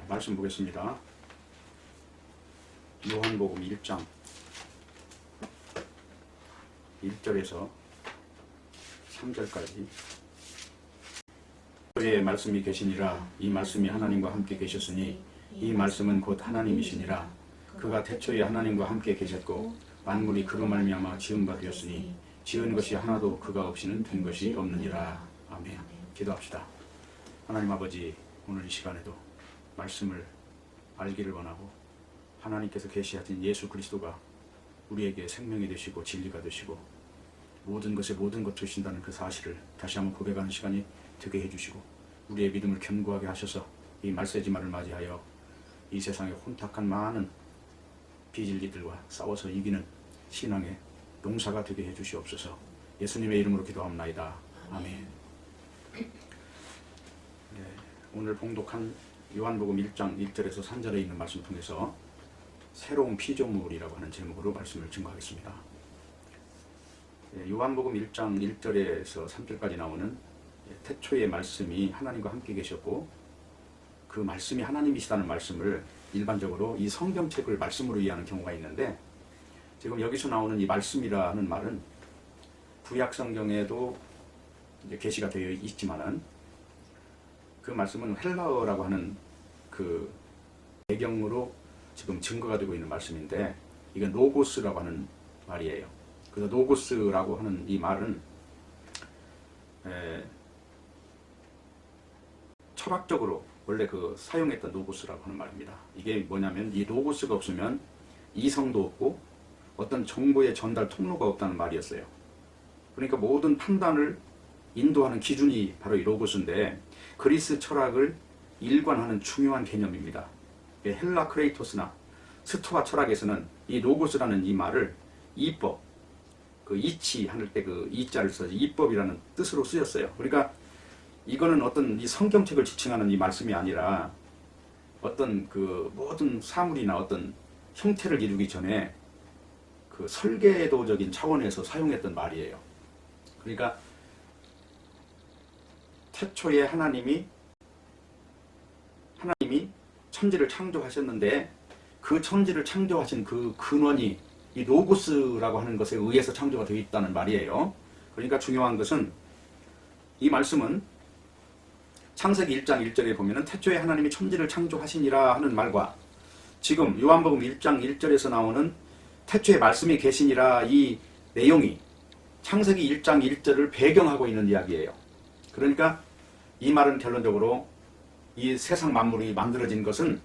말씀 보겠습니다. 요한복음 1장 1절에서 3절까지 의 말씀이 계시니라. 이 말씀이 하나님과 함께 계셨으니 이 말씀은 곧 하나님이시니라. 그가 태초에 하나님과 함께 계셨고 만물이 그로 말미암아 지은 바 되었으니 지은 것이 하나도 그가 없이는 된 것이 없느니라. 아멘. 기도합시다. 하나님 아버지, 오늘 이 시간에도 말씀을 알기를 원하고 하나님께서 계시하신 예수 그리스도가 우리에게 생명이 되시고 진리가 되시고 모든 것에 모든 것 주신다는 그 사실을 다시 한번 고백하는 시간이 되게 해주시고 우리의 믿음을 견고하게 하셔서 이 말세지말을 맞이하여 이 세상에 혼탁한 많은 비진리들과 싸워서 이기는 신앙의 용사가 되게 해주시옵소서. 예수님의 이름으로 기도합나이다. 아멘. 네, 오늘 봉독한 요한복음 1장 1절에서 3절에 있는 말씀 통해서 새로운 피조물이라고 하는 제목으로 말씀을 증거하겠습니다. 요한복음 1장 1절에서 3절까지 나오는 태초의 말씀이 하나님과 함께 계셨고 그 말씀이 하나님이시다는 말씀을 일반적으로 이 성경책을 말씀으로 이해하는 경우가 있는데, 지금 여기서 나오는 이 말씀이라는 말은 구약 성경에도 이제 계시가 되어 있지만은 그 말씀은 헬라어라고 하는 그 배경으로 지금 증거가 되고 있는 말씀인데, 이건 로고스라고 하는 말이에요. 그래서 로고스라고 하는 이 말은 철학적으로 원래 그 사용했던 로고스라고 하는 말입니다. 이게 뭐냐면 이 로고스가 없으면 이성도 없고 어떤 정보의 전달 통로가 없다는 말이었어요. 그러니까 모든 판단을 인도하는 기준이 바로 이 로고스인데, 그리스 철학을 일관하는 중요한 개념입니다. 헬라 크레이토스나 스토아 철학에서는 이 로고스라는 이 말을 이법, 그 이치 할 때 그 이자를 써서 이법이라는 뜻으로 쓰였어요. 그러니까 이거는 어떤 이 성경책을 지칭하는 이 말씀이 아니라 어떤 그 모든 사물이나 어떤 형태를 이루기 전에 그 설계도적인 차원에서 사용했던 말이에요. 그러니까 태초에 하나님이 천지를 창조하셨는데 그 천지를 창조하신 그 근원이 이 로고스라고 하는 것에 의해서 창조가 되어 있다는 말이에요. 그러니까 중요한 것은 이 말씀은 창세기 1장 1절에 보면은 태초에 하나님이 천지를 창조하시니라 하는 말과 지금 요한복음 1장 1절에서 나오는 태초에 말씀이 계시니라 이 내용이 창세기 1장 1절을 배경하고 있는 이야기예요. 그러니까 이 말은 결론적으로 이 세상 만물이 만들어진 것은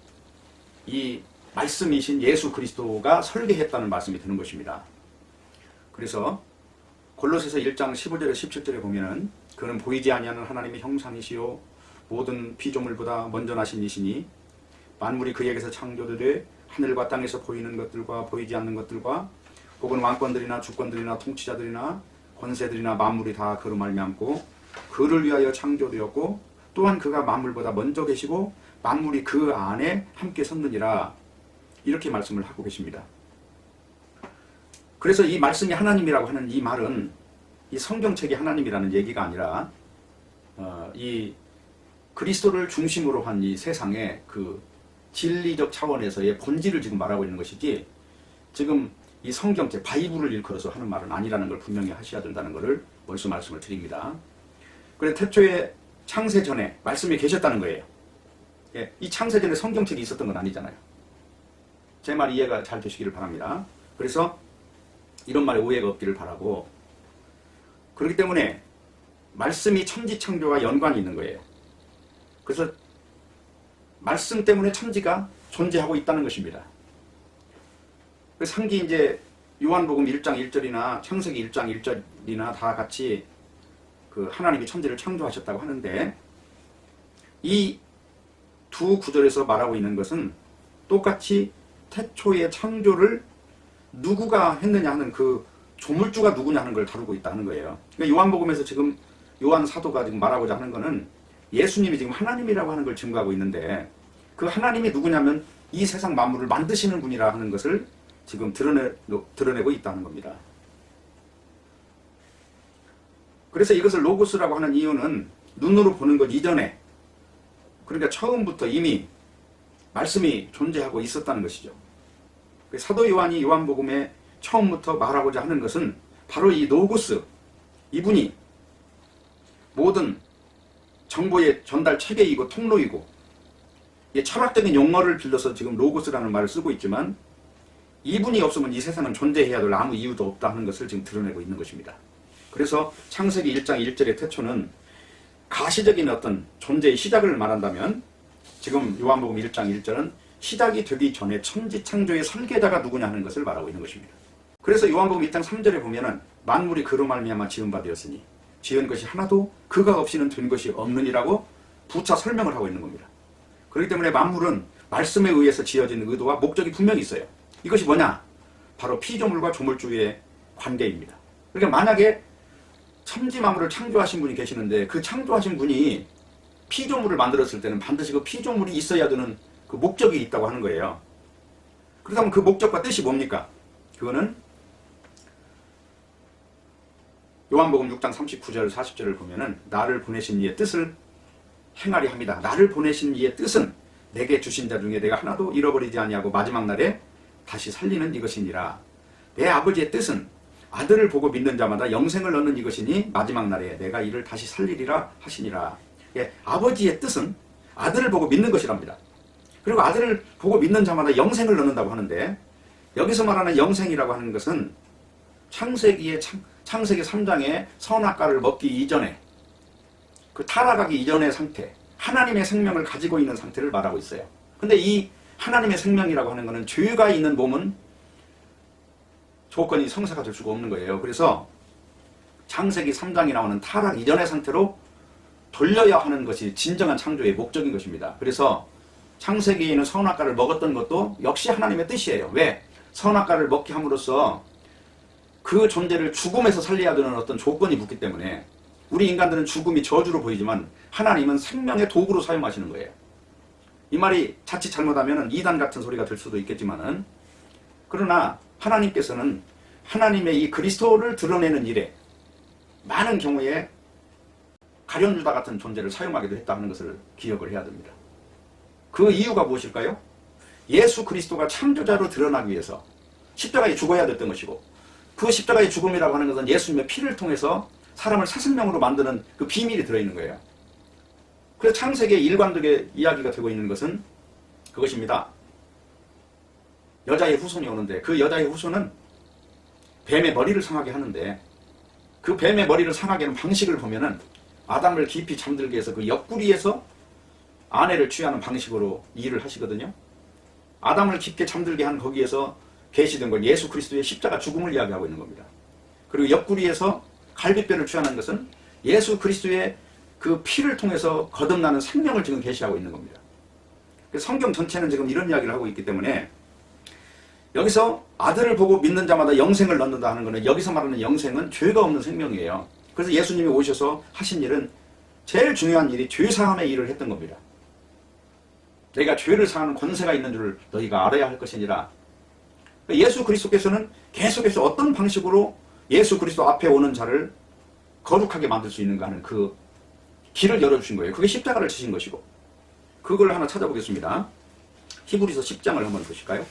이 말씀이신 예수 그리스도가 설계했다는 말씀이 드는 것입니다. 그래서 골로새서 1장 15절에 17절에 보면은 그는 보이지 아니하는 하나님의 형상이시요 모든 피조물보다 먼저 나신 이시니 만물이 그에게서 창조되되 하늘과 땅에서 보이는 것들과 보이지 않는 것들과 혹은 왕권들이나 주권들이나 통치자들이나 권세들이나 만물이 다 그로 말미암고 그를 위하여 창조되었고 또한 그가 만물보다 먼저 계시고 만물이 그 안에 함께 섰느니라. 이렇게 말씀을 하고 계십니다. 그래서 이 말씀이 하나님이라고 하는 이 말은 이 성경책이 하나님이라는 얘기가 아니라 이 그리스도를 중심으로 한 이 세상의 그 진리적 차원에서의 본질을 지금 말하고 있는 것이지, 지금 이 성경책 바이블을 일컬어서 하는 말은 아니라는 걸 분명히 하셔야 된다는 것을 벌써 말씀을 드립니다. 그래서 태초에 창세 전에 말씀이 계셨다는 거예요. 예, 이 창세 전에 성경책이 있었던 건 아니잖아요. 제 말 이해가 잘 되시기를 바랍니다. 그래서 이런 말에 오해가 없기를 바라고, 그렇기 때문에 말씀이 천지창조와 연관이 있는 거예요. 그래서 말씀 때문에 천지가 존재하고 있다는 것입니다. 그래서 상기 이제 요한복음 1장 1절이나 창세기 1장 1절이나 다 같이 그 하나님이 천지를 창조하셨다고 하는데, 이 두 구절에서 말하고 있는 것은 똑같이 태초의 창조를 누구가 했느냐 하는 그 조물주가 누구냐 하는 걸 다루고 있다는 거예요. 그러니까 요한복음에서 지금 요한 사도가 지금 말하고자 하는 거는 예수님이 지금 하나님이라고 하는 걸 증거하고 있는데, 그 하나님이 누구냐면 이 세상 만물을 만드시는 분이라 하는 것을 지금 드러내고 있다는 겁니다. 그래서 이것을 로고스라고 하는 이유는 눈으로 보는 것 이전에, 그러니까 처음부터 이미 말씀이 존재하고 있었다는 것이죠. 사도 요한이 요한복음에 처음부터 말하고자 하는 것은 바로 이 로고스, 이분이 모든 정보의 전달 체계이고 통로이고, 철학적인 용어를 빌려서 지금 로고스라는 말을 쓰고 있지만 이분이 없으면 이 세상은 존재해야 될 아무 이유도 없다 하는 것을 지금 드러내고 있는 것입니다. 그래서 창세기 1장 1절의 태초는 가시적인 어떤 존재의 시작을 말한다면, 지금 요한복음 1장 1절은 시작이 되기 전에 천지창조의 설계자가 누구냐 하는 것을 말하고 있는 것입니다. 그래서 요한복음 1장 3절에 보면은 만물이 그로 말미암아 지은 바 되었으니 지은 것이 하나도 그가 없이는 된 것이 없느니라고 부차 설명을 하고 있는 겁니다. 그렇기 때문에 만물은 말씀에 의해서 지어진 의도와 목적이 분명히 있어요. 이것이 뭐냐? 바로 피조물과 조물주의 관계입니다. 그러니까 만약에 천지 만물을 창조하신 분이 계시는데 그 창조하신 분이 피조물을 만들었을 때는 반드시 그 피조물이 있어야 되는 그 목적이 있다고 하는 거예요. 그렇다면 그 목적과 뜻이 뭡니까? 그거는 요한복음 6장 39절 40절을 보면은 나를 보내신 이의 뜻을 행하리 합니다. 나를 보내신 이의 뜻은 내게 주신 자 중에 내가 하나도 잃어버리지 아니하고 마지막 날에 다시 살리는 이것이니라. 내 아버지의 뜻은 아들을 보고 믿는 자마다 영생을 얻는 이것이니 마지막 날에 내가 이를 다시 살리리라 하시니라. 아버지의 뜻은 아들을 보고 믿는 것이랍니다. 그리고 아들을 보고 믿는 자마다 영생을 얻는다고 하는데, 여기서 말하는 영생이라고 하는 것은 창세기 3장의 선악과를 먹기 이전에, 그 타락하기 이전의 상태, 하나님의 생명을 가지고 있는 상태를 말하고 있어요. 근데 이 하나님의 생명이라고 하는 것은 죄가 있는 몸은 조건이 성사가 될 수가 없는 거예요. 그래서 창세기 3장에 나오는 타락 이전의 상태로 돌려야 하는 것이 진정한 창조의 목적인 것입니다. 그래서 창세기에는 선악과를 먹었던 것도 역시 하나님의 뜻이에요. 왜? 선악과를 먹게 함으로써 그 존재를 죽음에서 살려야 되는 어떤 조건이 붙기 때문에, 우리 인간들은 죽음이 저주로 보이지만 하나님은 생명의 도구로 사용하시는 거예요. 이 말이 자칫 잘못하면 이단 같은 소리가 될 수도 있겠지만은, 그러나 하나님께서는 하나님의 이 그리스도를 드러내는 일에 많은 경우에 가룟유다 같은 존재를 사용하기도 했다 하는 것을 기억을 해야 됩니다. 그 이유가 무엇일까요? 예수 그리스도가 창조자로 드러나기 위해서 십자가에 죽어야 됐던 것이고, 그 십자가의 죽음이라고 하는 것은 예수님의 피를 통해서 사람을 새 생명으로 만드는 그 비밀이 들어있는 거예요. 그래서 창세기의 일관되게 이야기가 되고 있는 것은 그것입니다. 여자의 후손이 오는데 그 여자의 후손은 뱀의 머리를 상하게 하는데, 그 뱀의 머리를 상하게 하는 방식을 보면은 아담을 깊이 잠들게 해서 그 옆구리에서 아내를 취하는 방식으로 일을 하시거든요. 아담을 깊게 잠들게 한 거기에서 계시된 건 예수 그리스도의 십자가 죽음을 이야기하고 있는 겁니다. 그리고 옆구리에서 갈빗뼈를 취하는 것은 예수 그리스도의 그 피를 통해서 거듭나는 생명을 지금 계시하고 있는 겁니다. 성경 전체는 지금 이런 이야기를 하고 있기 때문에, 여기서 아들을 보고 믿는 자마다 영생을 얻는다 하는 것은, 여기서 말하는 영생은 죄가 없는 생명이에요. 그래서 예수님이 오셔서 하신 일은, 제일 중요한 일이 죄사함의 일을 했던 겁니다. 내가 죄를 사하는 권세가 있는 줄 너희가 알아야 할 것이니라. 예수 그리스도께서는 계속해서 어떤 방식으로 예수 그리스도 앞에 오는 자를 거룩하게 만들 수 있는가 하는 그 길을 열어주신 거예요. 그게 십자가를 지신 것이고, 그걸 하나 찾아보겠습니다. 히브리서 10장을 한번 보실까요?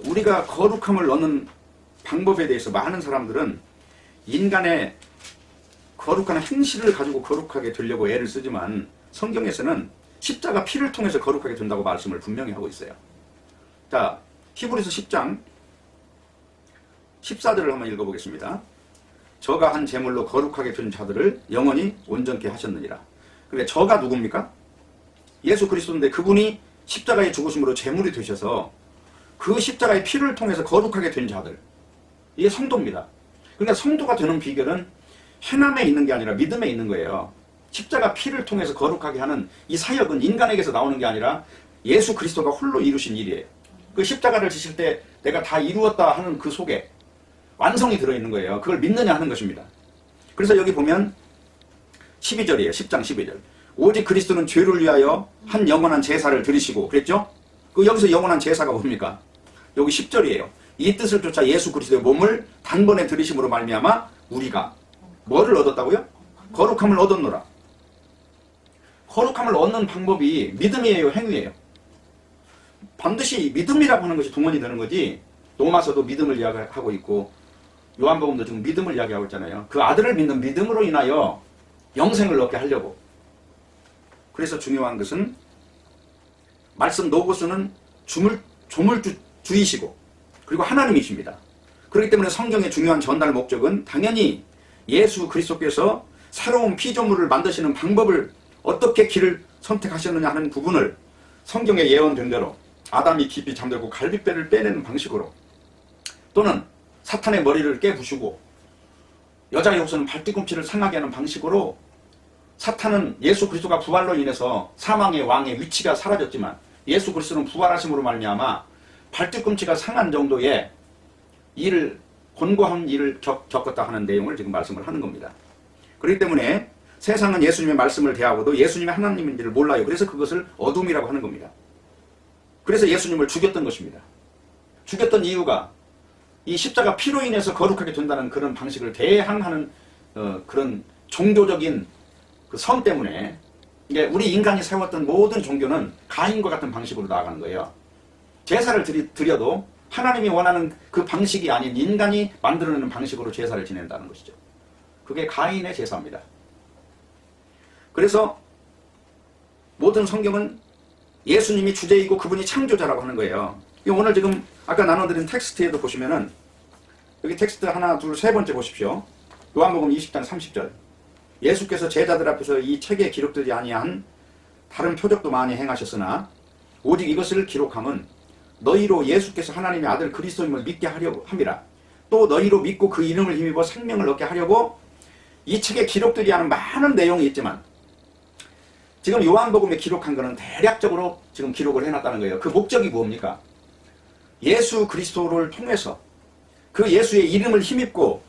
우리가 거룩함을 얻는 방법에 대해서 많은 사람들은 인간의 거룩한 행실을 가지고 거룩하게 되려고 애를 쓰지만, 성경에서는 십자가 피를 통해서 거룩하게 된다고 말씀을 분명히 하고 있어요. 자, 히브리서 10장 14절을 한번 읽어보겠습니다. 저가 한 제물로 거룩하게 된 자들을 영원히 온전케 하셨느니라. 그러니까 저가 누굽니까? 예수 그리스도인데, 그분이 십자가의 죽으심으로 제물이 되셔서 그 십자가의 피를 통해서 거룩하게 된 자들, 이게 성도입니다. 그러니까 성도가 되는 비결은 행함에 있는 게 아니라 믿음에 있는 거예요. 십자가 피를 통해서 거룩하게 하는 이 사역은 인간에게서 나오는 게 아니라 예수 그리스도가 홀로 이루신 일이에요. 그 십자가를 지실 때 내가 다 이루었다 하는 그 속에 완성이 들어있는 거예요. 그걸 믿느냐 하는 것입니다. 그래서 여기 보면 12절이에요. 10장 12절. 오직 그리스도는 죄를 위하여 한 영원한 제사를 드리시고, 그랬죠? 그 여기서 영원한 제사가 뭡니까? 여기 10절이에요. 이 뜻을 쫓아 예수 그리스도의 몸을 단번에 들이심으로 말미암아 우리가 뭐를 얻었다고요? 거룩함을 얻었노라. 거룩함을 얻는 방법이 믿음이에요, 행위예요? 반드시 믿음이라고 하는 것이 동원이 되는 거지. 로마서도 믿음을 이야기하고 있고 요한복음도 지금 믿음을 이야기하고 있잖아요. 그 아들을 믿는 믿음으로 인하여 영생을 얻게 하려고. 그래서 중요한 것은 말씀 노고스는 조물주이시고 그리고 하나님이십니다. 그렇기 때문에 성경의 중요한 전달 목적은 당연히 예수 그리스도께서 새로운 피조물을 만드시는 방법을 어떻게 길을 선택하셨느냐 하는 부분을 성경에 예언된 대로 아담이 깊이 잠들고 갈빗배를 빼내는 방식으로, 또는 사탄의 머리를 깨부수고 여자의 옷은 발뒤꿈치를 상하게 하는 방식으로, 사탄은 예수 그리스도가 부활로 인해서 사망의 왕의 위치가 사라졌지만 예수 그리스도는 부활하심으로 말미암아 발뒤꿈치가 상한 정도의 일을, 곤고한 일을 겪었다 하는 내용을 지금 말씀을 하는 겁니다. 그렇기 때문에 세상은 예수님의 말씀을 대하고도 예수님이 하나님인지를 몰라요. 그래서 그것을 어둠이라고 하는 겁니다. 그래서 예수님을 죽였던 것입니다. 죽였던 이유가 이 십자가 피로 인해서 거룩하게 된다는 그런 방식을 대항하는 그런 종교적인 그 성 때문에, 이게 우리 인간이 세웠던 모든 종교는 가인과 같은 방식으로 나아가는 거예요. 제사를 드려도 하나님이 원하는 그 방식이 아닌 인간이 만들어내는 방식으로 제사를 지낸다는 것이죠. 그게 가인의 제사입니다. 그래서 모든 성경은 예수님이 주제이고 그분이 창조자라고 하는 거예요. 오늘 지금 아까 나눠드린 텍스트에도 보시면은, 여기 텍스트 하나, 둘, 세 번째 보십시오. 요한복음 20장 30절. 예수께서 제자들 앞에서 이 책에 기록되지 아니한 다른 표적도 많이 행하셨으나 오직 이것을 기록함은 너희로 예수께서 하나님의 아들 그리스도임을 믿게 하려고 함이라. 또 너희로 믿고 그 이름을 힘입어 생명을 얻게 하려고 이 책에 기록되지 않은 많은 내용이 있지만, 지금 요한복음에 기록한 것은 대략적으로 지금 기록을 해놨다는 거예요. 그 목적이 뭡니까? 예수 그리스도를 통해서 그 예수의 이름을 힘입고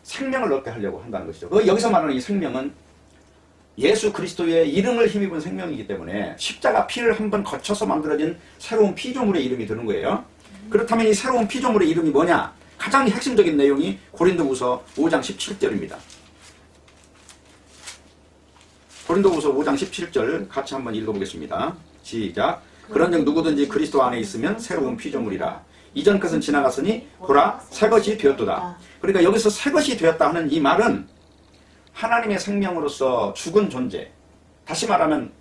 생명을 얻게 하려고 한다는 것이죠. 여기서 말하는 이 생명은 예수 그리스도의 이름을 힘입은 생명이기 때문에 십자가 피를 한번 거쳐서 만들어진 새로운 피조물의 이름이 되는 거예요. 그렇다면 이 새로운 피조물의 이름이 뭐냐? 가장 핵심적인 내용이 고린도후서 5장 17절입니다. 고린도후서 5장 17절 같이 한번 읽어보겠습니다. 시작. 그런즉 누구든지 그리스도 안에 있으면 새로운 피조물이라. 이전 것은 지나갔으니 보라 새 것이 되었도다. 그러니까 여기서 새 것이 되었다 하는 이 말은 하나님의 생명으로서 죽은 존재, 다시 말하면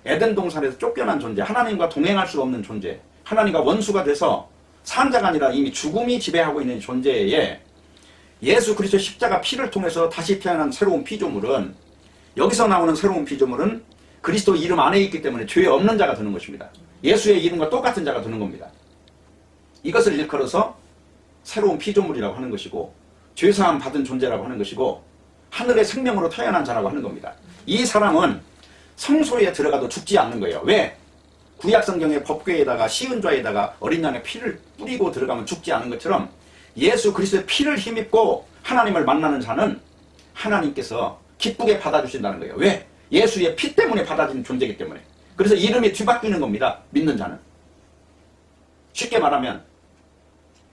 에덴 동산에서 쫓겨난 존재, 하나님과 동행할 수 없는 존재, 하나님과 원수가 돼서 산 자가 아니라 이미 죽음이 지배하고 있는 존재에 예수 그리스도 십자가 피를 통해서 다시 태어난 새로운 피조물은, 여기서 나오는 새로운 피조물은 그리스도 이름 안에 있기 때문에 죄 없는 자가 되는 것입니다. 예수의 이름과 똑같은 자가 되는 겁니다. 이것을 일컬어서 새로운 피조물이라고 하는 것이고, 죄사함 받은 존재라고 하는 것이고, 하늘의 생명으로 태어난 자라고 하는 겁니다. 이 사람은 성소에 들어가도 죽지 않는 거예요. 왜? 구약성경의 법궤에다가 시은좌에다가 어린 양의 피를 뿌리고 들어가면 죽지 않은 것처럼 예수 그리스도의 피를 힘입고 하나님을 만나는 자는 하나님께서 기쁘게 받아주신다는 거예요. 왜? 예수의 피 때문에 받아진 존재이기 때문에. 그래서 이름이 뒤바뀌는 겁니다. 믿는 자는. 쉽게 말하면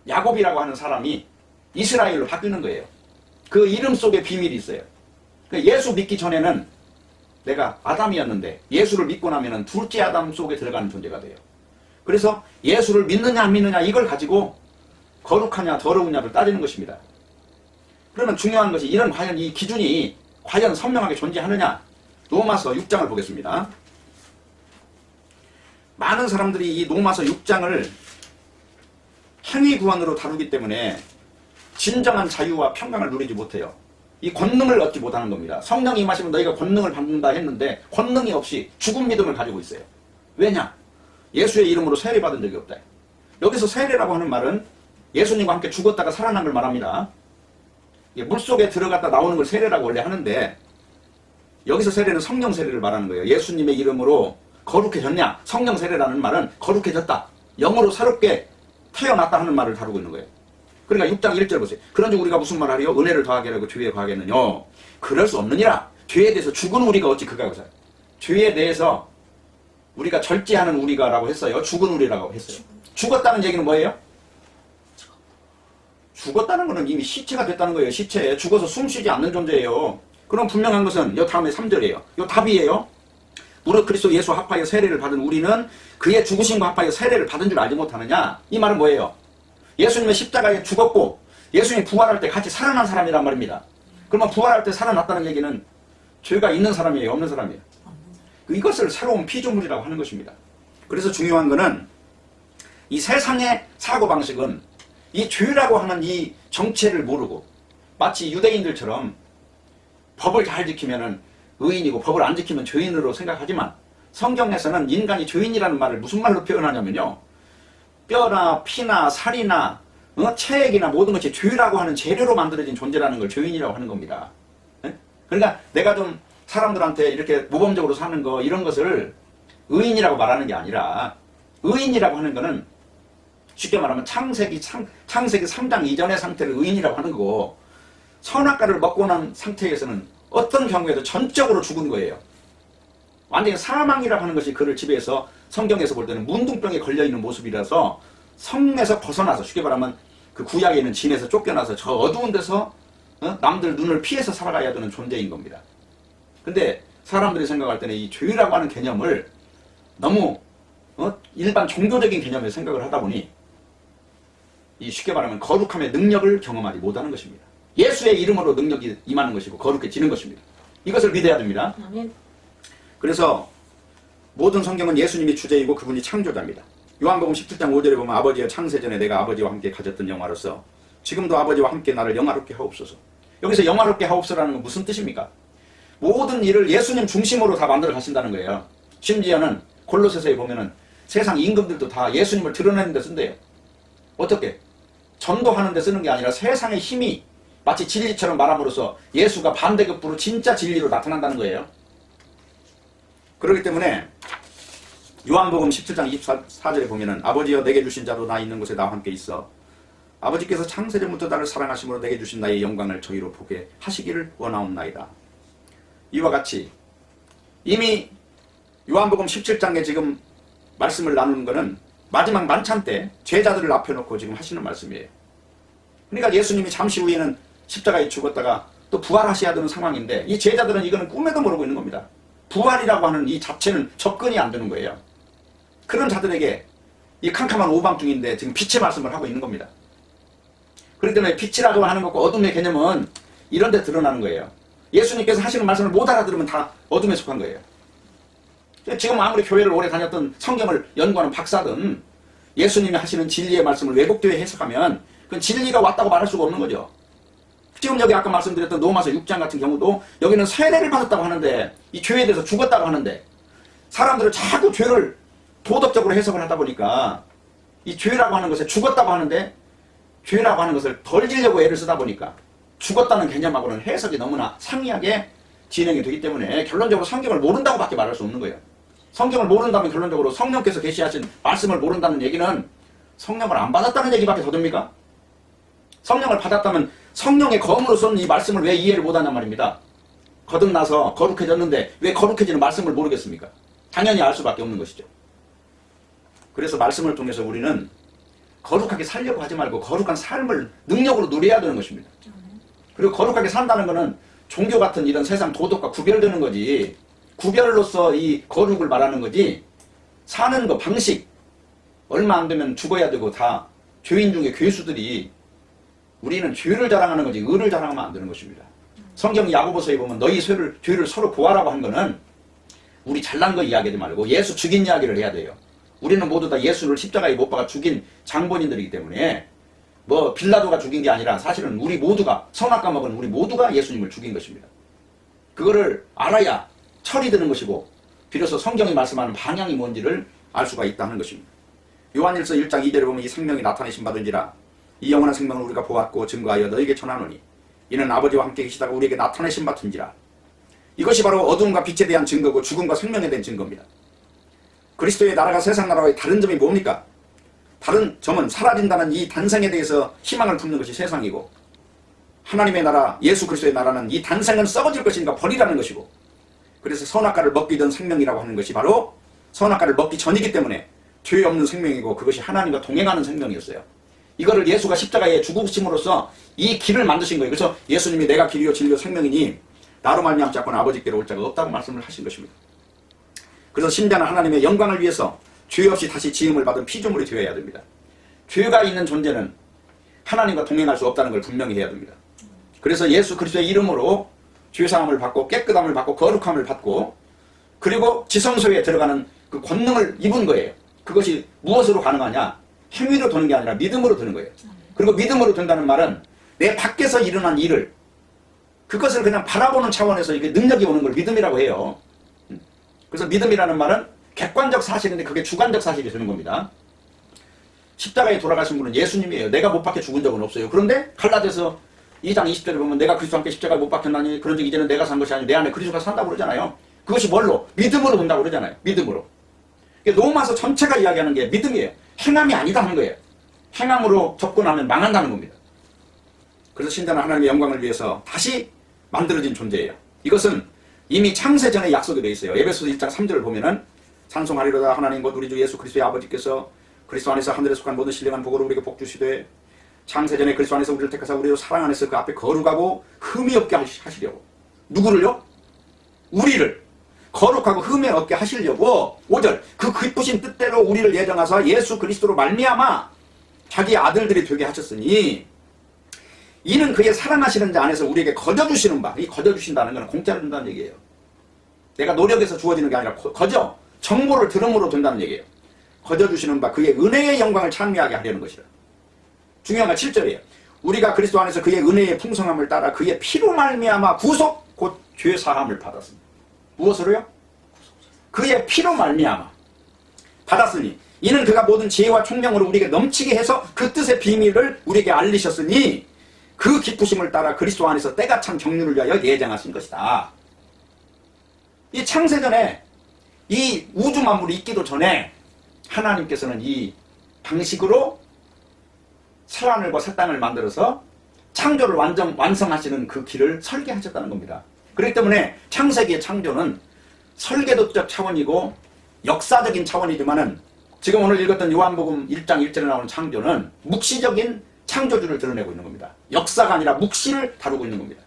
야곱이라고 하는 사람이 이스라엘로 바뀌는 거예요. 그 이름 속에 비밀이 있어요. 예수 믿기 전에는 내가 아담이었는데 예수를 믿고 나면은 둘째 아담 속에 들어가는 존재가 돼요. 그래서 예수를 믿느냐 안 믿느냐 이걸 가지고 거룩하냐 더러우냐를 따지는 것입니다. 그러면 중요한 것이 이런 과연 이 기준이 과연 선명하게 존재하느냐? 로마서 6장을 보겠습니다. 많은 사람들이 이 로마서 6장을 행위 구원으로 다루기 때문에 진정한 자유와 평강을 누리지 못해요. 이 권능을 얻지 못하는 겁니다. 성령이 임하시면 너희가 권능을 받는다 했는데 권능이 없이 죽은 믿음을 가지고 있어요. 왜냐? 예수의 이름으로 세례받은 적이 없다. 여기서 세례라고 하는 말은 예수님과 함께 죽었다가 살아난 걸 말합니다. 물속에 들어갔다 나오는 걸 세례라고 원래 하는데, 여기서 세례는 성령 세례를 말하는 거예요. 예수님의 이름으로 거룩해졌냐? 성령 세례라는 말은 거룩해졌다, 영으로 새롭게 태어났다 하는 말을 다루고 있는 거예요. 그러니까 6장 1절 보세요. 그런즉 우리가 무슨 말 하리요? 은혜를 더하게 하고 죄에 거하겠느냐? 그럴 수 없느니라. 죄에 대해서 죽은 우리가 어찌 그가 하고서, 죄에 대해서 우리가 절제하는 우리가라고 했어요. 죽은 우리라고 했어요. 죽었다는 얘기는 뭐예요? 죽었다는 것은 이미 시체가 됐다는 거예요. 시체. 죽어서 숨쉬지 않는 존재예요. 그럼 분명한 것은 요 다음에 3절이에요. 요 답이에요. 무릇 그리스도 예수 합하여 세례를 받은 우리는 그의 죽으심과 합하여 세례를 받은 줄 알지 못하느냐? 이 말은 뭐예요? 예수님의 십자가에 죽었고 예수님이 부활할 때 같이 살아난 사람이란 말입니다. 그러면 부활할 때 살아났다는 얘기는 죄가 있는 사람이에요? 없는 사람이에요? 이것을 새로운 피조물이라고 하는 것입니다. 그래서 중요한 것은 이 세상의 사고방식은 이 죄라고 하는 이 정체를 모르고 마치 유대인들처럼 법을 잘 지키면 의인이고 법을 안 지키면 죄인으로 생각하지만 성경에서는 인간이 죄인이라는 말을 무슨 말로 표현하냐면요. 뼈나 피나 살이나 체액이나 모든 것이 죄라고 하는 재료로 만들어진 존재라는 걸 죄인이라고 하는 겁니다. 그러니까 내가 좀 사람들한테 이렇게 모범적으로 사는 거 이런 것을 의인이라고 말하는 게 아니라 의인이라고 하는 거는 쉽게 말하면 창세기 3장 이전의 상태를 의인이라고 하는 거고 선악과를 먹고 난 상태에서는 어떤 경우에도 전적으로 죽은 거예요. 완전히 사망이라고 하는 것이 그를 지배해서 성경에서 볼 때는 문둥병에 걸려있는 모습이라서 성에서 벗어나서 쉽게 말하면 그 구약에 있는 진에서 쫓겨나서 저 어두운 데서 남들 눈을 피해서 살아가야 되는 존재인 겁니다. 근데 사람들이 생각할 때는 이 죄라고 하는 개념을 너무 일반 종교적인 개념에 생각을 하다 보니 이 쉽게 말하면 거룩함의 능력을 경험하지 못하는 것입니다. 예수의 이름으로 능력이 임하는 것이고 거룩해지는 것입니다. 이것을 믿어야 됩니다. 아멘. 그래서 모든 성경은 예수님이 주제이고 그분이 창조자입니다. 요한복음 17장 5절에 보면 아버지여 창세전에 내가 아버지와 함께 가졌던 영화로서 지금도 아버지와 함께 나를 영화롭게 하옵소서. 여기서 영화롭게 하옵소서라는 건 무슨 뜻입니까? 모든 일을 예수님 중심으로 다 만들어 가신다는 거예요. 심지어는 골로새서에 보면은 세상 임금들도 다 예수님을 드러내는 데 쓴대요. 어떻게? 전도하는 데 쓰는 게 아니라 세상의 힘이 마치 진리처럼 말함으로써 예수가 반대급부로 진짜 진리로 나타난다는 거예요. 그렇기 때문에 요한복음 17장 24절에 보면은 아버지여 내게 주신 자로 나 있는 곳에 나와 함께 있어 아버지께서 창세전부터 나를 사랑하심으로 내게 주신 나의 영광을 저희로 보게 하시기를 원하옵나이다. 이와 같이 이미 요한복음 17장에 지금 말씀을 나누는 것은 마지막 만찬 때 제자들을 앞에 놓고 지금 하시는 말씀이에요. 그러니까 예수님이 잠시 후에는 십자가에 죽었다가 또 부활하셔야 되는 상황인데 이 제자들은 이거는 꿈에도 모르고 있는 겁니다. 부활이라고 하는 이 자체는 접근이 안 되는 거예요. 그런 자들에게 이 캄캄한 오밤중인데 지금 빛의 말씀을 하고 있는 겁니다. 그렇기 때문에 빛이라고 하는 것과 어둠의 개념은 이런 데 드러나는 거예요. 예수님께서 하시는 말씀을 못 알아들으면 다 어둠에 속한 거예요. 지금 아무리 교회를 오래 다녔던 성경을 연구하는 박사든 예수님이 하시는 진리의 말씀을 왜곡되어 해석하면 그건 진리가 왔다고 말할 수가 없는 거죠. 지금 여기 아까 말씀드렸던 로마서 6장 같은 경우도 여기는 세례를 받았다고 하는데 이 죄에 대해서 죽었다고 하는데 사람들은 자꾸 죄를 도덕적으로 해석을 하다 보니까 이 죄라고 하는 것에 죽었다고 하는데 죄라고 하는 것을 덜 지려고 애를 쓰다 보니까 죽었다는 개념하고는 해석이 너무나 상이하게 진행이 되기 때문에 결론적으로 성경을 모른다고 밖에 말할 수 없는 거예요. 성경을 모른다면 결론적으로 성령께서 계시하신 말씀을 모른다는 얘기는 성령을 안 받았다는 얘기밖에 더 됩니까? 성령을 받았다면 성령의 검으로서는 이 말씀을 왜 이해를 못하냔 말입니다. 거듭나서 거룩해졌는데 왜 거룩해지는 말씀을 모르겠습니까? 당연히 알 수밖에 없는 것이죠. 그래서 말씀을 통해서 우리는 거룩하게 살려고 하지 말고 거룩한 삶을 능력으로 누려야 되는 것입니다. 그리고 거룩하게 산다는 것은 종교 같은 이런 세상 도덕과 구별되는 거지 구별로서 이 거룩을 말하는 거지 사는 거 방식 얼마 안 되면 죽어야 되고 다 죄인 중에 괴수들이 우리는 죄를 자랑하는 거지 의를 자랑하면 안 되는 것입니다. 성경 야고보서에 보면 너희 죄를 서로 고하라고 한 거는 우리 잘난 거 이야기하지 말고 예수 죽인 이야기를 해야 돼요. 우리는 모두 다 예수를 십자가에 못 박아 죽인 장본인들이기 때문에 뭐 빌라도가 죽인 게 아니라 사실은 우리 모두가 선악과 먹은 우리 모두가 예수님을 죽인 것입니다. 그거를 알아야 철이 드는 것이고 비로소 성경이 말씀하는 방향이 뭔지를 알 수가 있다는 것입니다. 요한일서 1장 2절에 보면 이 생명이 나타내신 바든지라 이 영원한 생명을 우리가 보았고 증거하여 너에게 전하노니 이는 아버지와 함께 계시다가 우리에게 나타내신 바든지라. 이것이 바로 어둠과 빛에 대한 증거고 죽음과 생명에 대한 증거입니다. 그리스도의 나라가 세상 나라와의 다른 점이 뭡니까? 다른 점은 사라진다는 이 단생에 대해서 희망을 품는 것이 세상이고 하나님의 나라 예수 그리스도의 나라는 이 단생은 썩어질 것이니까 버리라는 것이고 그래서 선악과를 먹기 전 생명이라고 하는 것이 바로 선악과를 먹기 전이기 때문에 죄 없는 생명이고 그것이 하나님과 동행하는 생명이었어요. 이거를 예수가 십자가에 죽으심으로써 이 길을 만드신 거예요. 그래서 예수님이 내가 길이요 진리요 생명이니 나로 말미암지 않고는 아버지께로 올 자가 없다고 말씀을 하신 것입니다. 그래서 신비한 하나님의 영광을 위해서 죄 없이 다시 지음을 받은 피조물이 되어야 됩니다. 죄가 있는 존재는 하나님과 동행할 수 없다는 걸 분명히 해야 됩니다. 그래서 예수 그리스도의 이름으로 죄사함을 받고 깨끗함을 받고 거룩함을 받고 그리고 지성소에 들어가는 그 권능을 입은 거예요. 그것이 무엇으로 가능하냐? 행위로 되는 게 아니라 믿음으로 되는 거예요. 그리고 믿음으로 된다는 말은 내 밖에서 일어난 일을 그것을 그냥 바라보는 차원에서 이게 능력이 오는 걸 믿음이라고 해요. 그래서 믿음이라는 말은 객관적 사실인데 그게 주관적 사실이 되는 겁니다. 십자가에 돌아가신 분은 예수님이에요. 내가 못 박혀 죽은 적은 없어요. 그런데 갈라디아서 2장 20절에 보면 내가 그리스도와 함께 십자가에 못 박혔나니 그런즉 이제는 내가 산 것이 아니라 내 안에 그리스도가 산다고 그러잖아요. 그것이 뭘로? 믿음으로 된다고 그러잖아요. 믿음으로. 로마서 전체가 이야기하는 게 믿음이에요. 행함이 아니다 하는 거예요. 행함으로 접근하면 망한다는 겁니다. 그래서 신자는 하나님의 영광을 위해서 다시 만들어진 존재예요. 이것은 이미 창세 전에 약속이 되어 있어요. 에베소서 1장 3절을 보면은 찬송하리로다 하나님 곧 우리 주 예수 그리스도의 아버지께서 그리스도 안에서 하늘에 속한 모든 신령한 복으로 우리에게 복 주시되 창세 전에 그리스도 안에서 우리를 택하사 우리로 사랑 안에서 그 앞에 거룩하고 흠이 없게 하시려고. 누구를요? 우리를 거룩하고 흠이 없게 하시려고 5절 그 기쁘신 뜻대로 우리를 예정하사 예수 그리스도로 말미암아 자기 아들들이 되게 하셨으니 이는 그의 사랑하시는 자 안에서 우리에게 거저주시는 바. 이 거저주신다는 것은 공짜로 준다는 얘기예요. 내가 노력해서 주어지는 게 아니라 거저 정보를 들음으로 된다는 얘기예요. 거저주시는 바 그의 은혜의 영광을 찬미하게 하려는 것이라. 중요한 건 7절이에요. 우리가 그리스도 안에서 그의 은혜의 풍성함을 따라 그의 피로 말미암아 구속 곧 죄사함을 받았습니다. 무엇으로요? 그의 피로 말미암아 받았으니 이는 그가 모든 지혜와 총명으로 우리에게 넘치게 해서 그 뜻의 비밀을 우리에게 알리셨으니 그 기쁘심을 따라 그리스도 안에서 때가 찬 경륜을 위하여 예정하신 것이다. 이 창세전에 이 우주 만물이 있기도 전에 하나님께서는 이 방식으로 새하늘과 새 땅을 만들어서 창조를 완성하시는 그 길을 설계하셨다는 겁니다. 그렇기 때문에 창세기의 창조는 설계도적 차원이고 역사적인 차원이지만은 지금 오늘 읽었던 요한복음 1장 1절에 나오는 창조는 묵시적인 창조주를 드러내고 있는 겁니다. 역사가 아니라 묵시를 다루고 있는 겁니다.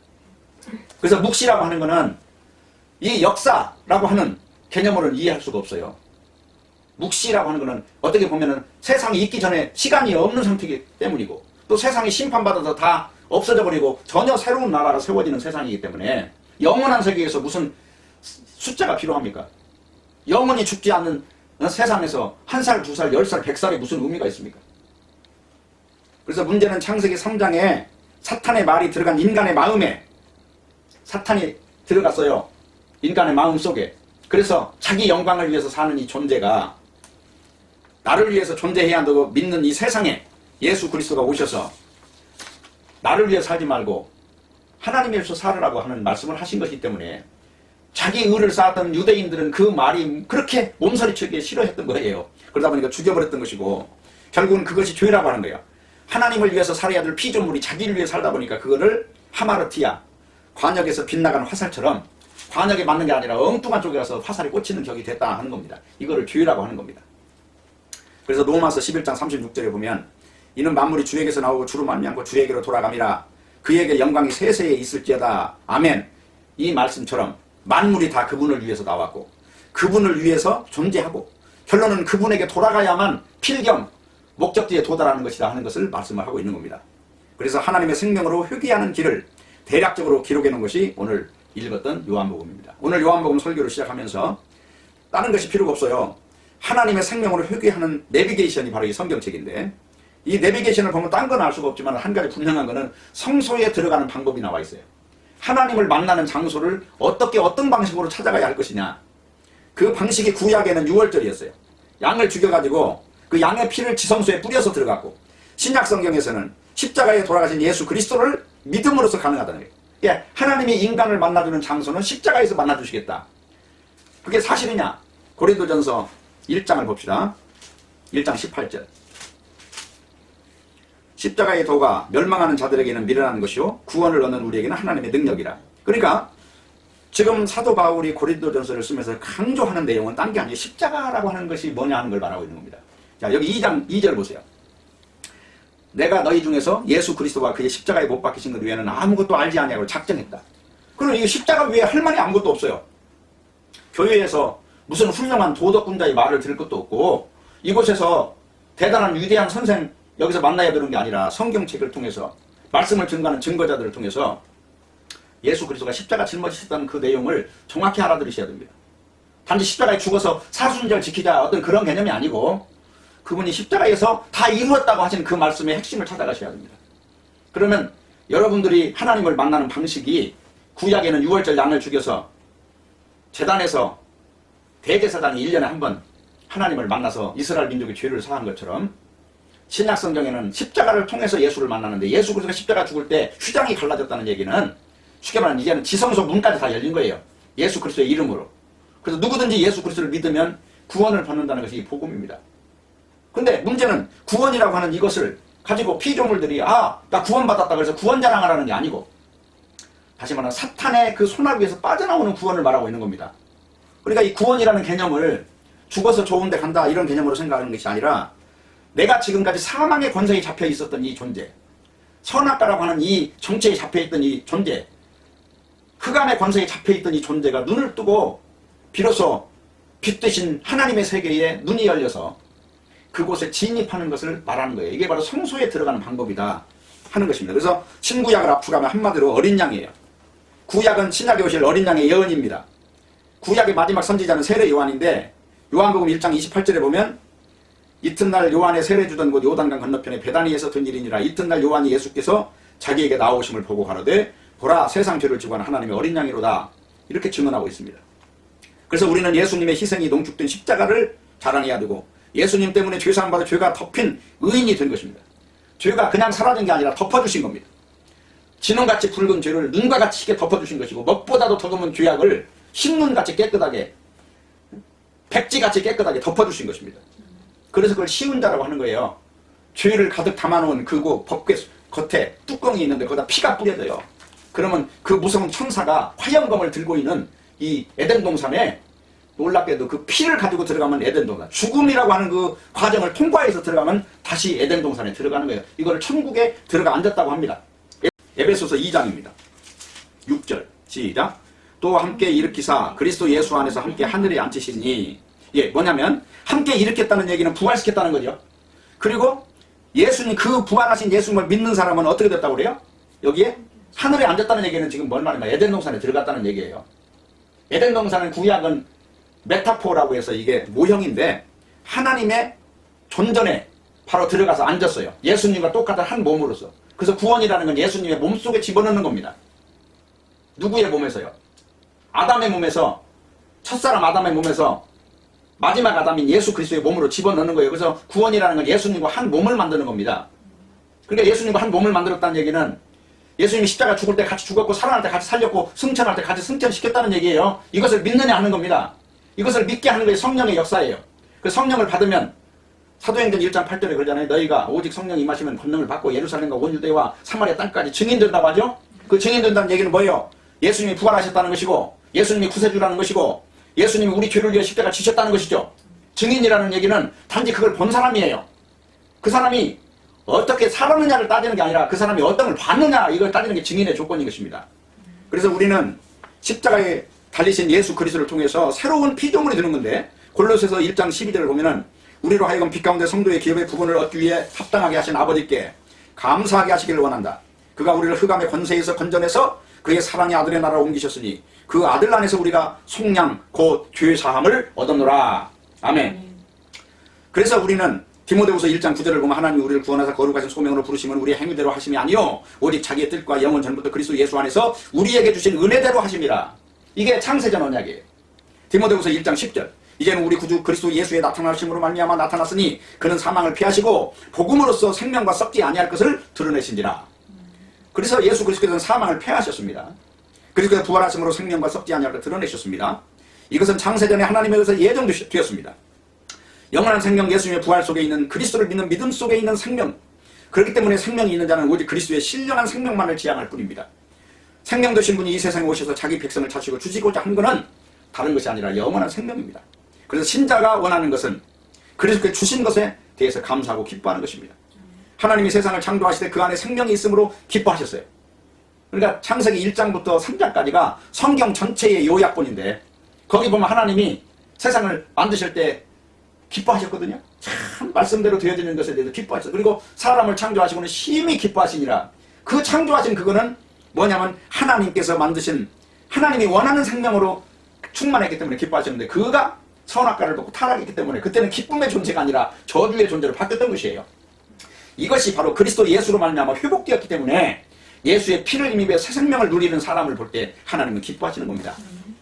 그래서 묵시라고 하는 것은 이 역사라고 하는 개념으로는 이해할 수가 없어요. 묵시라고 하는 것은 어떻게 보면은 세상이 있기 전에 시간이 없는 상태이기 때문이고 또 세상이 심판받아서 다 없어져 버리고 전혀 새로운 나라가 세워지는 세상이기 때문에 영원한 세계에서 무슨 숫자가 필요합니까? 영원히 죽지 않는 세상에서 1살, 2살, 10살, 100살이 무슨 의미가 있습니까? 그래서 문제는 창세기 3장에 사탄의 말이 들어간 인간의 마음에 사탄이 들어갔어요. 인간의 마음 속에. 그래서 자기 영광을 위해서 사는 이 존재가 나를 위해서 존재해야 한다고 믿는 이 세상에 예수 그리스도가 오셔서 나를 위해 살지 말고 하나님 위해서 살으라고 하는 말씀을 하신 것이기 때문에 자기 의를 쌓았던 유대인들은 그 말이 그렇게 몸서리치기 싫어했던 거예요. 그러다 보니까 죽여버렸던 것이고 결국은 그것이 죄라고 하는 거예요. 하나님을 위해서 살아야 될 피조물이 자기를 위해 살다 보니까 그거를 하마르티아, 관역에서 빗나가는 화살처럼 관역에 맞는 게 아니라 엉뚱한 쪽에 가서 화살이 꽂히는 격이 됐다 하는 겁니다. 이거를 죄라고 하는 겁니다. 그래서 로마서 11장 36절에 보면 이는 만물이 주에게서 나오고 주로 말미암고 주에게로 돌아감이라 그에게 영광이 세세에 있을지어다. 아멘. 이 말씀처럼 만물이 다 그분을 위해서 나왔고 그분을 위해서 존재하고 결론은 그분에게 돌아가야만 필경 목적지에 도달하는 것이다 하는 것을 말씀을 하고 있는 겁니다. 그래서 하나님의 생명으로 회개하는 길을 대략적으로 기록해 놓은 것이 오늘 읽었던 요한복음입니다. 오늘 요한복음 설교를 시작하면서 다른 것이 필요가 없어요. 하나님의 생명으로 회개하는 내비게이션이 바로 이 성경책인데 이 내비게이션을 보면 딴 건 알 수가 없지만 한 가지 분명한 거는 성소에 들어가는 방법이 나와 있어요. 하나님을 만나는 장소를 어떻게 어떤 방식으로 찾아가야 할 것이냐. 그 방식이 구약에는 6월절이었어요. 양을 죽여가지고 그 양의 피를 지성소에 뿌려서 들어갔고 신약 성경에서는 십자가에 돌아가신 예수 그리스도를 믿음으로써 가능하다는 거예요. 예, 하나님이 인간을 만나주는 장소는 십자가에서 만나주시겠다. 그게 사실이냐? 고린도전서 1장을 봅시다. 1장 18절. 십자가의 도가 멸망하는 자들에게는 미련한 것이요 구원을 얻는 우리에게는 하나님의 능력이라. 그러니까 지금 사도 바울이 고린도전서를 쓰면서 강조하는 내용은 딴 게 아니에요. 십자가라고 하는 것이 뭐냐 하는 걸 말하고 있는 겁니다. 자, 여기 2장 2절 보세요. 내가 너희 중에서 예수 그리스도와 그의 십자가에 못 박히신 것 외에는 아무것도 알지 아니하고 작정했다. 그럼 이 십자가 외에 할 말이 아무것도 없어요. 교회에서 무슨 훌륭한 도덕군자의 말을 들을 것도 없고 이곳에서 대단한 위대한 선생 여기서 만나야 되는 게 아니라 성경책을 통해서 말씀을 증거하는 증거자들을 통해서 예수 그리스도가 십자가 짊어지셨다는 그 내용을 정확히 알아들으셔야 됩니다. 단지 십자가에 죽어서 사순절 지키자 어떤 그런 개념이 아니고 그분이 십자가에서 다 이루었다고 하신 그 말씀의 핵심을 찾아가셔야 됩니다. 그러면 여러분들이 하나님을 만나는 방식이 구약에는 6월절 양을 죽여서 제단에서 대제사장이 1년에 한 번 하나님을 만나서 이스라엘 민족의 죄를 사한 것처럼 신약 성경에는 십자가를 통해서 예수를 만나는데 예수 그리스도가 십자가 죽을 때 휘장이 갈라졌다는 얘기는 쉽게 말하면 이제는 지성소 문까지 다 열린 거예요. 예수 그리스도의 이름으로. 그래서 누구든지 예수 그리스도를 믿으면 구원을 받는다는 것이 복음입니다. 근데 문제는 구원이라고 하는 이것을 가지고 피조물들이 나 구원받았다 그래서 구원 자랑하라는 게 아니고 다시 말하면 사탄의 그 손아귀에서 빠져나오는 구원을 말하고 있는 겁니다. 그러니까 이 구원이라는 개념을 죽어서 좋은 데 간다 이런 개념으로 생각하는 것이 아니라 내가 지금까지 사망의 권세에 잡혀 있었던 이 존재, 선악과라고 하는 이 정체에 잡혀 있던 이 존재, 흑암의 권세에 잡혀 있던 이 존재가 눈을 뜨고 비로소 빛 대신 하나님의 세계에 눈이 열려서 그곳에 진입하는 것을 말하는 거예요. 이게 바로 성소에 들어가는 방법이다 하는 것입니다. 그래서 신구약을 앞으로 가면 한마디로 어린 양이에요. 구약은 신약에 오실 어린 양의 예언입니다. 구약의 마지막 선지자는 세례 요한인데 요한복음 1장 28절에 보면 이튿날 요한의 세례 주던 곳 요단강 건너편에 베다니에서 된 일이니라. 이튿날 요한이 예수께서 자기에게 나오심을 보고 가로되 보라 세상 죄를 지고 하는 하나님의 어린 양이로다. 이렇게 증언하고 있습니다. 그래서 우리는 예수님의 희생이 농축된 십자가를 자랑해야 되고 예수님 때문에 죄사함 받아 죄가 덮인 의인이 된 것입니다. 죄가 그냥 사라진 게 아니라 덮어주신 겁니다. 진홍같이 붉은 죄를 눈과 같이 희게 덮어주신 것이고 먹보다도 더 검은 죄악을 흰눈같이 깨끗하게 백지같이 깨끗하게 덮어주신 것입니다. 그래서 그걸 쉬운 자라고 하는 거예요. 죄를 가득 담아놓은 그 법궤 겉에 뚜껑이 있는데 거기다 피가 뿌려져요. 그러면 그 무서운 천사가 화염검을 들고 있는 이 에덴 동산에 놀랍게도 그 피를 가지고 들어가면 에덴 동산, 죽음이라고 하는 그 과정을 통과해서 들어가면 다시 에덴 동산에 들어가는 거예요. 이거를 천국에 들어가 앉았다고 합니다. 에베소서 2장입니다. 6절 시작. 또 함께 일으키사 그리스도 예수 안에서 함께 하늘에 앉히시니 뭐냐면 함께 일으켰다는 얘기는 부활시켰다는 거죠. 그리고 예수님 그 부활하신 예수님을 믿는 사람은 어떻게 됐다고 그래요? 여기에 하늘에 앉았다는 얘기는 지금 뭔 말이냐? 에덴 동산에 들어갔다는 얘기예요. 에덴 동산은 구약은 메타포라고 해서 이게 모형인데 하나님의 존전에 바로 들어가서 앉았어요. 예수님과 똑같은 한 몸으로서. 그래서 구원이라는 건 예수님의 몸속에 집어넣는 겁니다. 누구의 몸에서요? 아담의 몸에서, 첫사람 아담의 몸에서 마지막 아담인 예수 그리스도의 몸으로 집어넣는 거예요. 그래서 구원이라는 건 예수님과 한 몸을 만드는 겁니다. 그러니까 예수님과 한 몸을 만들었다는 얘기는 예수님이 십자가 죽을 때 같이 죽었고 살아날 때 같이 살렸고 승천할 때 같이 승천시켰다는 얘기예요. 이것을 믿느냐 하는 겁니다. 이것을 믿게 하는 것이 성령의 역사예요. 그 성령을 받으면 사도행전 1장 8절에 그러잖아요. 너희가 오직 성령이 임하시면 권능을 받고 예루살렘과 온 유대와 사마리아 땅까지 증인된다고 하죠. 그 증인된다는 얘기는 뭐예요? 예수님이 부활하셨다는 것이고 예수님이 구세주라는 것이고 예수님이 우리 죄를 위해 십자가 지셨다는 것이죠. 증인이라는 얘기는 단지 그걸 본 사람이에요. 그 사람이 어떻게 살았느냐를 따지는 게 아니라 그 사람이 어떤 걸 봤느냐 이걸 따지는 게 증인의 조건인 것입니다. 그래서 우리는 십자가에 달리신 예수 그리스도를 통해서 새로운 피조물이 되는 건데 골로새서 1장 12절을 보면은 우리로 하여금 빛 가운데 성도의 기업의 부분을 얻기 위해 합당하게 하신 아버지께 감사하게 하시기를 원한다. 그가 우리를 흑암의 권세에서 건져내서 그의 사랑의 아들의 나라로 옮기셨으니 그 아들 안에서 우리가 속량 곧 죄 사함을 얻었노라. 아멘. 그래서 우리는 디모데후서 1장 9절을 보면 하나님이 우리를 구원하사 거룩하신 소명으로 부르시면 우리의 행위대로 하심이 아니요 오직 자기의 뜻과 영원 전부터 그리스도 예수 안에서 우리에게 주신 은혜대로 하심이라. 이게 창세전 언약이에요. 디모데후서 1장 10절. 이제는 우리 구주 그리스도 예수의 나타나심으로 말미암아 나타났으니 그는 사망을 피하시고 복음으로써 생명과 썩지 아니할 것을 드러내신지라. 그래서 예수 그리스도께서는 사망을 패하셨습니다. 그리스도의 부활하심으로 생명과 썩지 아니할 것을 드러내셨습니다. 이것은 창세전에 하나님에 의해서 예정되었습니다. 영원한 생명 예수님의 부활 속에 있는 그리스도를 믿는 믿음 속에 있는 생명. 그렇기 때문에 생명이 있는 자는 오직 그리스도의 신령한 생명만을 지향할 뿐입니다. 생명 되신 분이 이 세상에 오셔서 자기 백성을 찾으시고 주시고자 한 것은 다른 것이 아니라 영원한 생명입니다. 그래서 신자가 원하는 것은 그리스도께 주신 것에 대해서 감사하고 기뻐하는 것입니다. 하나님이 세상을 창조하실 때 그 안에 생명이 있으므로 기뻐하셨어요. 그러니까 창세기 1장부터 3장까지가 성경 전체의 요약본인데 거기 보면 하나님이 세상을 만드실 때 기뻐하셨거든요. 참 말씀대로 되어지는 것에 대해서 기뻐하셨어요. 그리고 사람을 창조하시고는 심히 기뻐하시니라. 그 창조하신 그거는 뭐냐면 하나님께서 만드신 하나님이 원하는 생명으로 충만했기 때문에 기뻐하셨는데 그가 선악과를 먹고 타락했기 때문에 그때는 기쁨의 존재가 아니라 저주의 존재로 바뀌었던 것이에요. 이것이 바로 그리스도 예수로 말미암아 회복되었기 때문에 예수의 피를 힘입어 새 생명을 누리는 사람을 볼 때 하나님은 기뻐하시는 겁니다.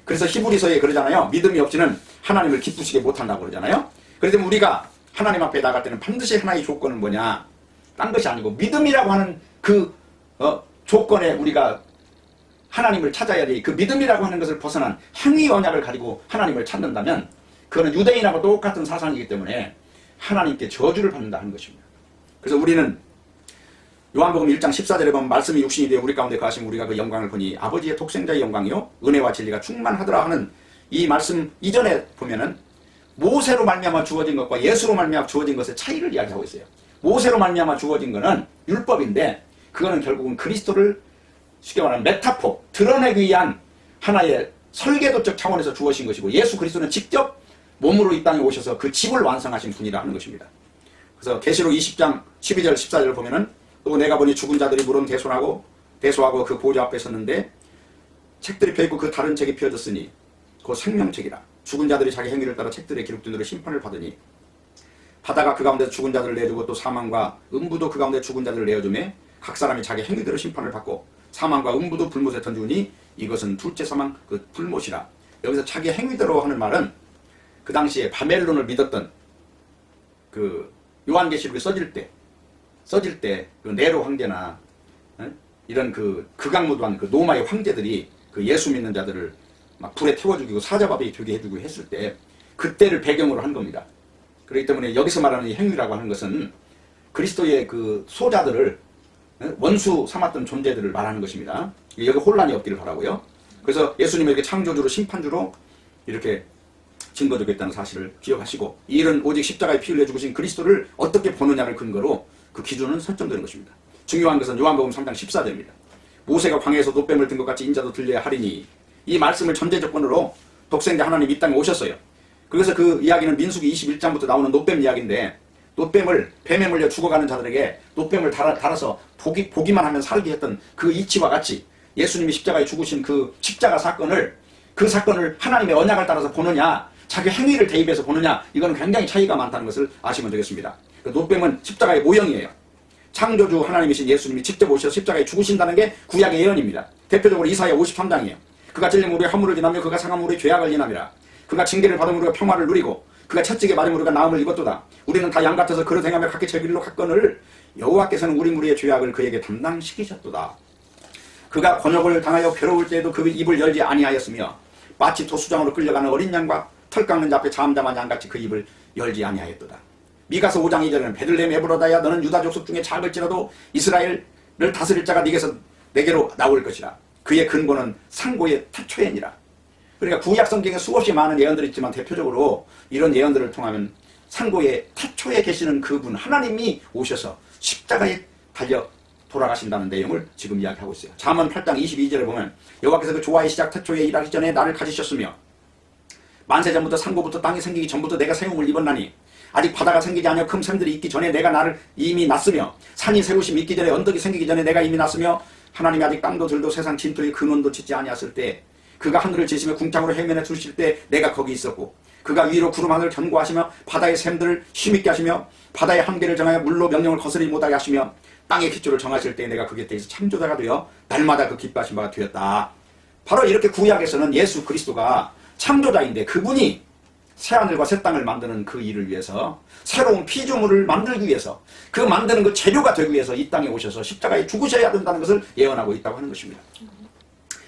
그래서 히브리서에 그러잖아요. 믿음이 없이는 하나님을 기쁘시게 못한다고 그러잖아요. 그렇기 때문에 우리가 하나님 앞에 나갈 때는 반드시 하나의 조건은 뭐냐? 딴 것이 아니고 믿음이라고 하는 그 조건에 우리가 하나님을 찾아야 돼. 그 믿음이라고 하는 것을 벗어난 행위 언약을 가지고 하나님을 찾는다면 그거는 유대인하고 똑같은 사상이기 때문에 하나님께 저주를 받는다 하는 것입니다. 그래서 우리는 요한복음 1장 14절에 보면 말씀이 육신이 되어 우리 가운데 거하시면 우리가 그 영광을 보니 아버지의 독생자의 영광이요 은혜와 진리가 충만하더라 하는 이 말씀 이전에 보면은 모세로 말미암아 주어진 것과 예수로 말미암아 주어진 것의 차이를 이야기하고 있어요. 모세로 말미암아 주어진 것은 율법인데 그거는 결국은 그리스도를 쉽게 말하면 메타포, 드러내기 위한 하나의 설계도적 차원에서 주어진 것이고 예수 그리스도는 직접 몸으로 이 땅에 오셔서 그 집을 완성하신 분이라 하는 것입니다. 그래서 계시록 20장 12절 14절을 보면은 또 내가 보니 죽은 자들이 물은 대소하고 그 보좌 앞에 섰는데 책들이 펴있고 그 다른 책이 펴졌으니 그 생명책이라. 죽은 자들이 자기 행위를 따라 책들에 기록된 대로 심판을 받으니 바다가 그 가운데 죽은 자들을 내주고 또 사망과 음부도 그 가운데 죽은 자들을 내어주매 각 사람이 자기 행위대로 심판을 받고 사망과 음부도 불못에 던지우니 이것은 둘째 사망 그 불못이라. 여기서 자기 행위대로 하는 말은 그 당시에 바벨론을 믿었던 그 요한계시록이 써질 때 그 네로 황제나 이런 그 극악무도한 그 로마의 황제들이 그 예수 믿는 자들을 막 불에 태워 죽이고 사자밥이 되게 해주고 했을 때 그때를 배경으로 한 겁니다. 그렇기 때문에 여기서 말하는 이 행위라고 하는 것은 그리스도의 그 소자들을 원수 삼았던 존재들을 말하는 것입니다. 여기 혼란이 없기를 바라고요. 그래서 예수님이 이렇게 창조주로 심판주로 이렇게 증거되겠다는 사실을 기억하시고 이 일은 오직 십자가에 피 흘려 죽으신 그리스도를 어떻게 보느냐를 근거로 그 기준은 설정되는 것입니다. 중요한 것은 요한복음 3장 14절입니다. 모세가 광야에서 노뱀을 든 것 같이 인자도 들려야 하리니 이 말씀을 전제 조건으로 독생자 하나님 이 땅에 오셨어요. 그래서 그 이야기는 민수기 21장부터 나오는 노뱀 이야기인데 노뱀을 뱀에 물려 죽어가는 자들에게 노뱀을 달아서 보기만 하면 살게 했던 그 이치와 같이 예수님이 십자가에 죽으신 그 십자가 사건을 그 사건을 하나님의 언약을 따라서 보느냐 자기 행위를 대입해서 보느냐 이건 굉장히 차이가 많다는 것을 아시면 되겠습니다. 그 노뱀은 십자가의 모형이에요. 창조주 하나님이신 예수님이 직접 오셔서 십자가에 죽으신다는 게 구약의 예언입니다. 대표적으로 이사야 53장이에요. 그가 찔림 우리의 허물을 지나며 그가 상함 우리의 죄악을 지나미라. 그가 징계를 받음 우리가 평화를 누리고 그가 채찍에 맞음 우리가 나음을 입었도다. 우리는 다 양 같아서 그릇 행하며 각기 제 길로 갔거늘 여호와께서는 우리 무리의 죄악을 그에게 담당시키셨도다. 그가 곤욕을 당하여 괴로울 때에도 그 입을 열지 아니하였으며 마치 도수장으로 끌려가는 어린 양과 털 깎는 자 앞에 잠잠한 양같이 그 입을 열지 아니하였도다. 미가서 5장 2절에는 베들레헴 에브라다야 너는 유다 족속 중에 작을지라도 이스라엘을 다스릴 자가 내게로 나올 것이라. 그의 근본은 상고의 태초에니라. 그러니까 구약 성경에 수없이 많은 예언들이 있지만 대표적으로 이런 예언들을 통하면 상고의 태초에 계시는 그분 하나님이 오셔서 십자가에 달려 돌아가신다는 내용을 지금 이야기하고 있어요. 잠언 8장 22절에 보면 여호와께서 그 조화의 시작 태초에 일하기 전에 나를 가지셨으며 만세 전부터 상고부터 땅이 생기기 전부터 내가 세움을 입었나니 아직 바다가 생기지 않아 큰 샘들이 있기 전에 내가 나를 이미 났으며 산이 세우심이 있기 전에 언덕이 생기기 전에 내가 이미 났으며 하나님이 아직 땅도 들도 세상 진토의 근원도 짓지 아니하였을 때 그가 하늘을 지시며 궁창으로 해면에 두실 때 내가 거기 있었고 그가 위로 구름 하늘을 견고하시며 바다의 샘들을 힘있게 하시며 바다의 한계를 정하여 물로 명령을 거스르지 못하게 하시며 땅의 기초를 정하실 때 내가 그 곁에 있어 창조자가 되어 날마다 그 기뻐하신 바가 되었다. 바로 이렇게 구약에서는 예수 그리스도가 창조자인데 그분이 새하늘과 새 땅을 만드는 그 일을 위해서 새로운 피조물을 만들기 위해서 그 만드는 그 재료가 되기 위해서 이 땅에 오셔서 십자가에 죽으셔야 된다는 것을 예언하고 있다고 하는 것입니다.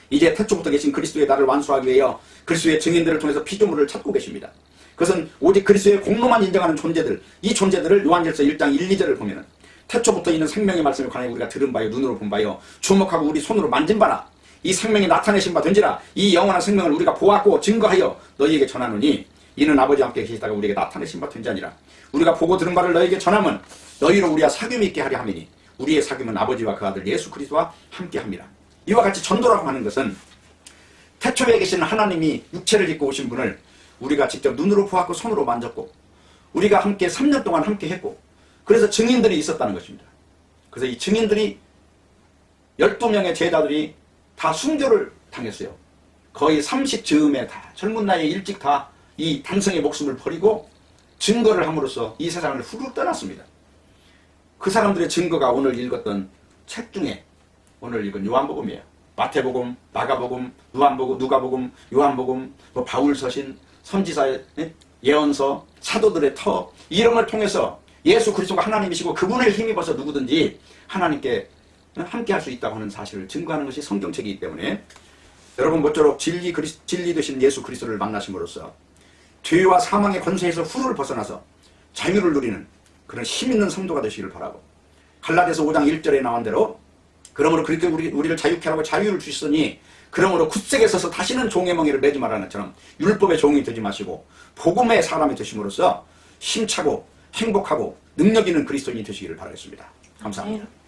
이제 태초부터 계신 그리스도의 나를 완수하기 위하여 그리스도의 증인들을 통해서 피조물을 찾고 계십니다. 그것은 오직 그리스도의 공로만 인정하는 존재들, 이 존재들을 요한일서 1장 1, 2절을 보면은 태초부터 있는 생명의 말씀을 관하여 우리가 들은 바요 눈으로 본 바요 주목하고 우리 손으로 만진 바라. 이 생명이 나타내신 바 된지라. 이 영원한 생명을 우리가 보았고 증거하여 너희에게 전하노니 이는 아버지와 함께 계시다가 우리에게 나타내신 바 된 자니라. 우리가 보고 들은 바를 너희에게 전함은 너희로 우리와 사귐이 있게 하려 함이니 우리의 사귐은 아버지와 그 아들 예수 그리스도와 함께 합니다. 이와 같이 전도라고 하는 것은 태초에 계시는 하나님이 육체를 입고 오신 분을 우리가 직접 눈으로 보았고 손으로 만졌고 우리가 함께 3년 동안 함께 했고 그래서 증인들이 있었다는 것입니다. 그래서 이 증인들이 12명의 제자들이 다 순교를 당했어요. 거의 30즈음에 다 젊은 나이에 일찍 다 이 단성의 목숨을 버리고 증거를 함으로써 이 세상을 후루 떠났습니다. 그 사람들의 증거가 오늘 읽었던 책 중에 오늘 읽은 요한복음이에요. 마태복음, 마가복음, 누가복음, 요한복음, 뭐 바울서신, 선지자의 예언서, 사도들의 터 이런 걸 통해서 예수 그리스도가 하나님이시고 그분을 힘입어서 누구든지 하나님께 함께 할 수 있다고 하는 사실을 증거하는 것이 성경책이기 때문에 여러분 모쪼록 진리 되신 예수 그리스도를 만나심으로써 죄와 사망의 권세에서 후를 벗어나서 자유를 누리는 그런 힘있는 성도가 되시기를 바라고 갈라디아서 5장 1절에 나온 대로 그러므로 그렇게 우리를 자유케 하고 자유를 주시더니 그러므로 굳세게 서서 다시는 종의 멍에를 매지 말라는 것처럼 율법의 종이 되지 마시고 복음의 사람이 되심으로써 힘차고 행복하고 능력 있는 그리스도인이 되시기를 바라겠습니다. 감사합니다.